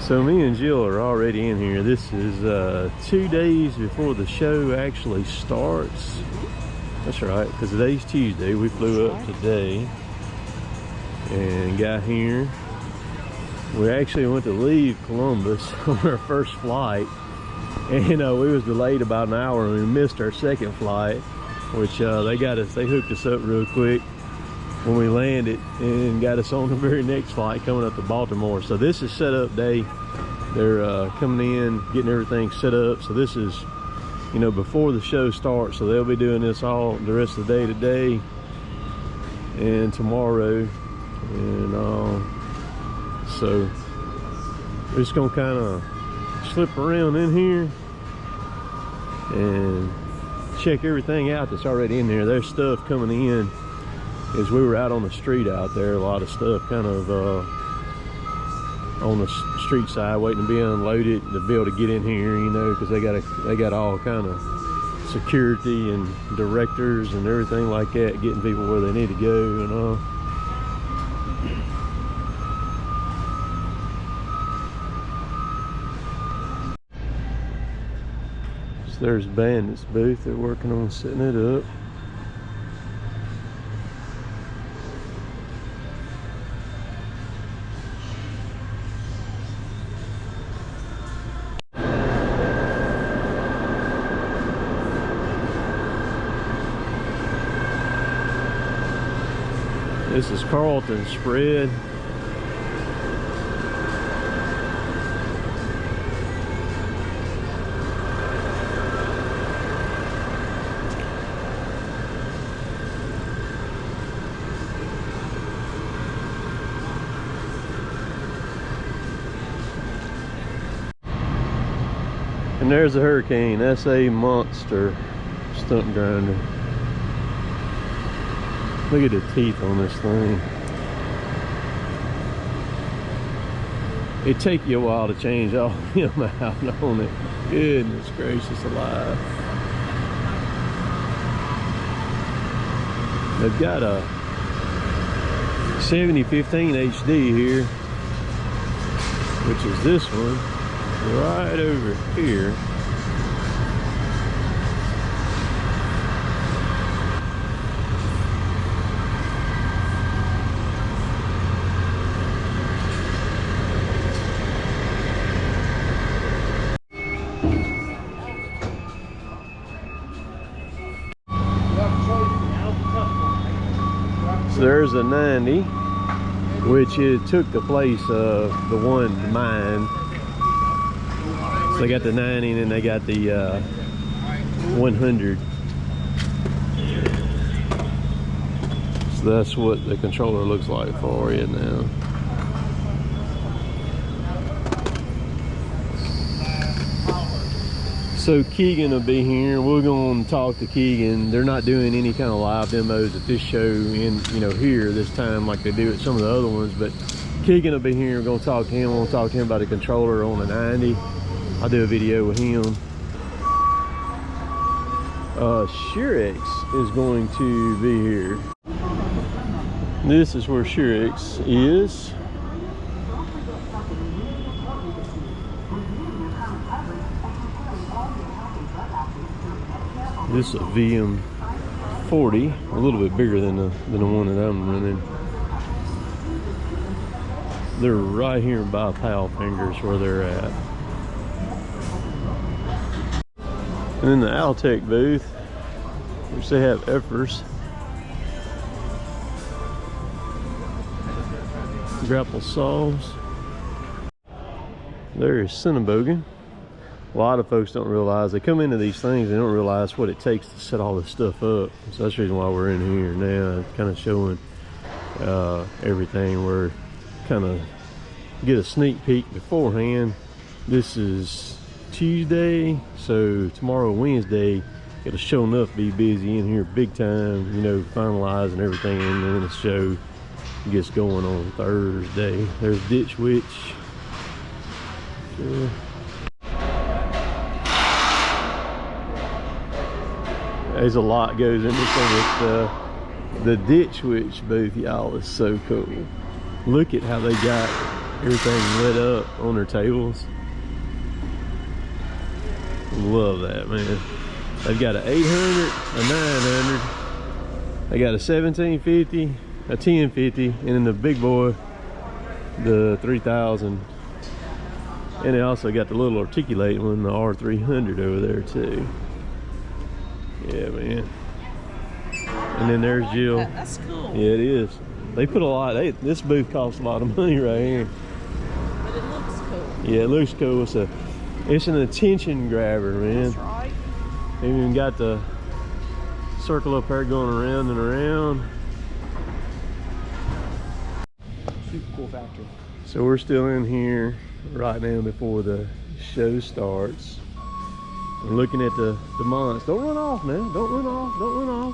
So me and Jill are already in here. This is 2 days before the show actually starts. That's right, because today's Tuesday. We flew up today and got here. We actually went to leave Columbus on our first flight, and we was delayed about an hour and we missed our second flight, which they hooked us up real quick when we landed and got us on the very next flight coming up to Baltimore. So this is setup day. They're coming in, getting everything set up. So this is, before the show starts. So they'll be doing this all the rest of the day today and tomorrow. And so we're just gonna kind of slip around in here and check everything out that's already in there. There's stuff coming in as we were out on the street out there. A lot of stuff kind of on the street side waiting to be unloaded to be able to get in here, because they got all kind of security and directors and everything like that, getting people where they need to go and all. So there's Bandit's booth. They're working on setting it up. This is Carlton's spread. And there's a Hurricane. That's a monster stump grinder. Look at the teeth on this thing. It'd take you a while to change all him out on it. Goodness gracious alive. They've got a 7015 HD here, which is this one right over here. So there's a 90, which took the place of the one mine. So they got the 90 and then they got the 100. So that's what the controller looks like for you now. So Keegan will be here. We're going to talk to Keegan. They're not doing any kind of live demos at this show in here this time like they do at some of the other ones, but Keegan will be here. We're going to talk to him. We'll talk to him about the controller on the 90. I'll do a video with him. Shirex is going to be here. This is where Shirex is. This is a VM40, a little bit bigger than the one that I'm running. They're right here by Powell Fingers where they're at. And in the Altec booth, which they have Effers, grapple saws. There's Cinnabogan. A lot of folks don't realize, they come into these things, they don't realize what it takes to set all this stuff up. So that's the reason why we're in here now, kind of showing everything. We're kind of get a sneak peek beforehand. This is Tuesday, so tomorrow, Wednesday, it'll sure enough be busy in here big time, finalizing everything, and then the show gets going on Thursday. There's Ditch Witch. There's a lot goes into this. The Ditch Witch booth, y'all, is so cool. Look at how they got everything lit up on their tables. Love that, man. They've got an 800, a 900. They got a 1750, a 1050, and then the big boy, the 3000. And they also got the little articulating one, the R300 over there too. Yeah, man. And then there's Jill. That's cool. Yeah, it is. They put a lot. This booth costs a lot of money right here. But it looks cool. Yeah, it looks cool. It's an attention grabber, man. That's right. They even got the circle up there going around and around. Super cool factory. So we're still in here right now before the show starts. I'm looking at the Diamants. Don't run off now. Don't run off. Don't run off.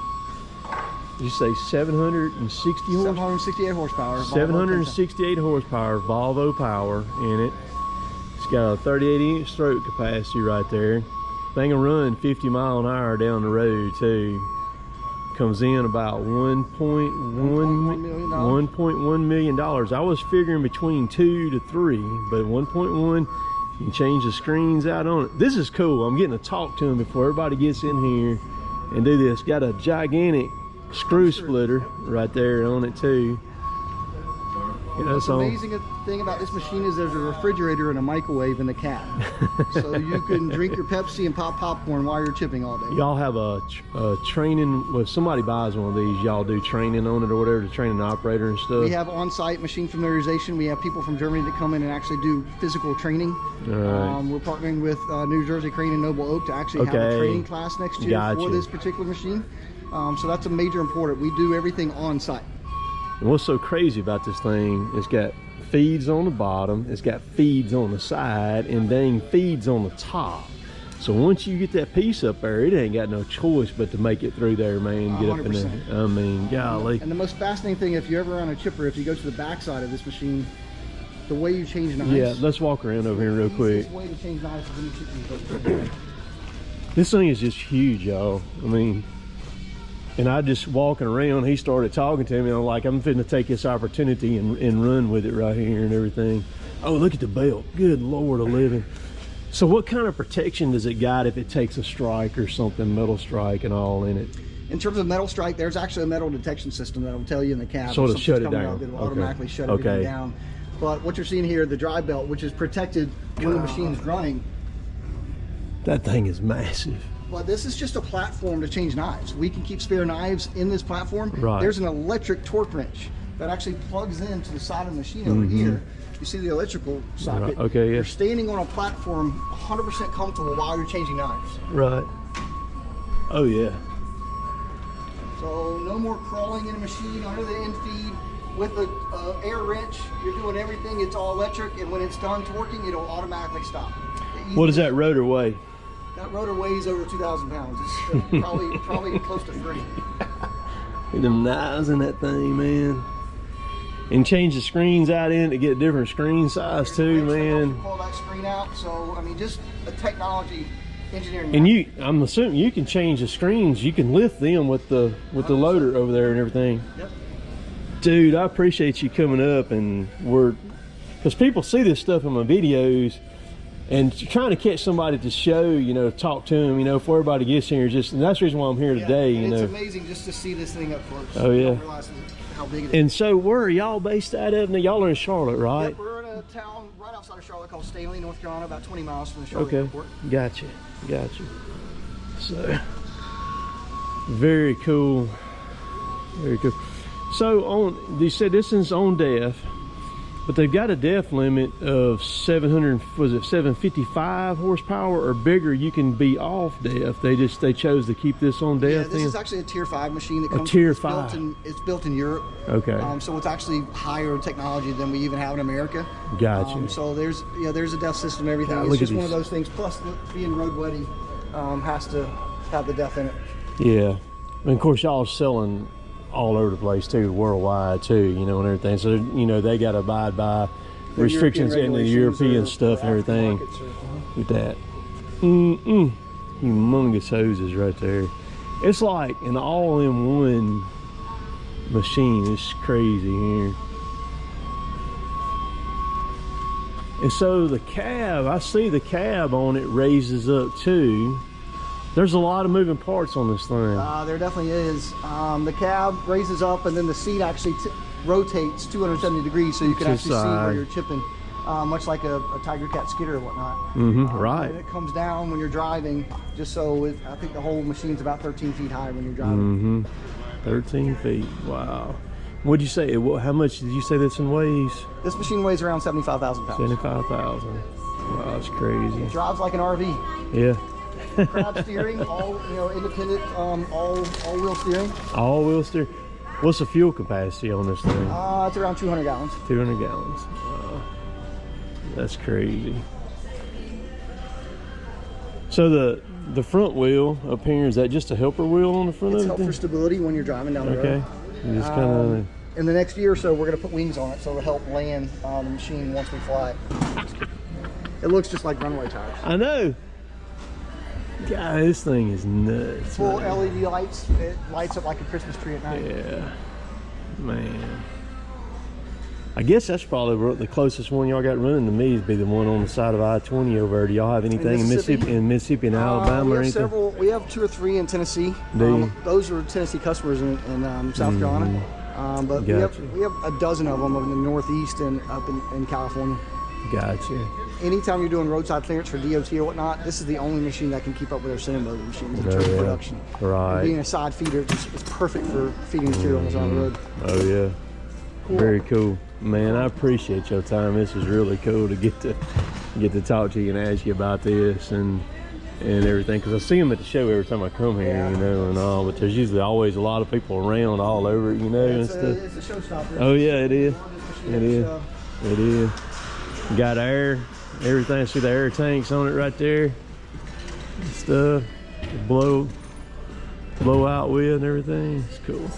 Did you say 760 horsepower? 768 horsepower. 768 horsepower, Volvo power in it. It's got a 38-inch stroke capacity right there. Thing will run 50 mile an hour down the road too. Comes in about $1.1 million. I was figuring between 2 to 3, but 1.1. You can change the screens out on it. This is cool. I'm getting to talk to them before everybody gets in here and do this. Got a gigantic screw splitter right there on it too. You know, the amazing thing about this machine is there's a refrigerator and a microwave in the cab. So you can drink your Pepsi and pop popcorn while you're chipping all day. Y'all have a training, well, if somebody buys one of these, y'all do training on it or whatever, to train an operator and stuff? We have on-site machine familiarization. We have people from Germany that come in and actually do physical training. All right. We're partnering with New Jersey Crane and Noble Oak to actually have a training class next year for this particular machine. So that's a major important. We do everything on-site. And what's so crazy about this thing, it's got feeds on the bottom, it's got feeds on the side, and dang feeds on the top. So once you get that piece up there, it ain't got no choice but to make it through there, man. Get 100%. Up in there. I mean, golly. And the most fascinating thing, if you ever run a chipper, if you go to the back side of this machine, the way you change knives. Yeah, let's walk around over here real quick. The way to change knives is when you chip. This thing is just huge, y'all. I mean, and I just walking around, he started talking to me, and I'm like, I'm fitting to take this opportunity and run with it right here and everything. Oh, look at the belt. Good Lord of living. So what kind of protection does it got if it takes a strike or something, metal strike and all in it? In terms of metal strike, there's actually a metal detection system that'll tell you in the cab. So it'll shut it down. It'll automatically shut everything down. But what you're seeing here, the dry belt, which is protected when the machine's running. That thing is massive. But this is just a platform to change knives. We can keep spare knives in this platform. Right. There's an electric torque wrench that actually plugs into the side of the machine over here. You see the electrical socket. Right. Okay, yeah. You're standing on a platform 100% comfortable while you're changing knives. Right. Oh, yeah. So no more crawling in a machine under the end feed. With the air wrench, you're doing everything. It's all electric, and when it's done torquing, it'll automatically stop. What does that rotor weigh? That rotor weighs over 2,000 pounds. It's probably close to 3. Look at them knives in that thing, man. And change the screens out in to get different screen size too, man. Pull that screen out. So I mean, just a technology engineering. And I'm assuming you can change the screens. You can lift them with the loader over there and everything. Yep. Dude, I appreciate you coming up, and because people see this stuff in my videos. And trying to catch somebody to show, you know, talk to them, you know, before everybody gets here, and that's the reason why I'm here today, you know. It's amazing just to see this thing up close. Oh, yeah. You don't realize how big it is. And so, where are y'all based out of? Now, y'all are in Charlotte, right? Yep, we're in a town right outside of Charlotte called Stanley, North Carolina, about 20 miles from the Charlotte airport. Gotcha. So, very cool. Very cool. So, you said this is on DEF. But they've got a DEF limit of 755 horsepower or bigger. You can be off DEF. They chose to keep this on DEF. Yeah, this is actually a Tier 5 machine that comes. A Tier 5. It's built in Europe. Okay. So it's actually higher technology than we even have in America. Gotcha. So there's a DEF system, everything. God, it's just one of those things. Plus, being roadworthy, has to have the DEF in it. Yeah, and of course y'all are selling all over the place too, worldwide too, you know, and everything. So, you know, they got to abide by restrictions in the European stuff and everything. With that. Humongous hoses right there. It's like an all-in-one machine. It's crazy here. And so the cab, I see the cab on it raises up too. There's a lot of moving parts on this thing. There definitely is. The cab raises up, and then the seat actually rotates 270 degrees, so you can actually see where you're chipping, much like a Tiger Cat skidder or whatnot. Right. And it comes down when you're driving, just so I think the whole machine's about 13 feet high when you're driving. 13 feet. Wow. What'd you say? How much did you say this one weighs? This machine weighs around 75,000 pounds. 75,000. Wow, that's crazy. It drives like an RV. Yeah. Crab steering, all independent, all wheel steering. All wheel steering. What's the fuel capacity on this thing? It's around 200 gallons. 200 gallons. Wow. That's crazy. So the front wheel up here, is that just a helper wheel on the front of it? It's help for stability when you're driving down the road. Okay. You just kind of. In the next year or so, we're going to put wings on it, so it'll help land the machine once we fly it. It looks just like runway tires. I know. God, this thing is nuts. Full LED lights. It lights up like a Christmas tree at night. Yeah, man. I guess that's probably the closest one y'all got running to me, would be the one on the side of I-20 over there. Do y'all have anything in Mississippi and Alabama or anything? We have 2 or 3 in Tennessee. Those are Tennessee customers in South Carolina. But we have a dozen of them in the Northeast and up in California. Gotcha. Anytime you're doing roadside clearance for DOT or whatnot, this is the only machine that can keep up with our center motor machines in terms of production. Right. And being a side feeder, it's perfect for feeding material on the side of the road. Oh yeah. Cool. Very cool. Man, I appreciate your time. This is really cool to get to talk to you and ask you about this and everything, because I see them at the show every time I come here, and all, but there's usually always a lot of people around all over it, and stuff. It's a showstopper. Oh yeah, it is. It is. Got air, everything. I see the air tanks on it right there. Stuff, blow out with and everything. It's cool.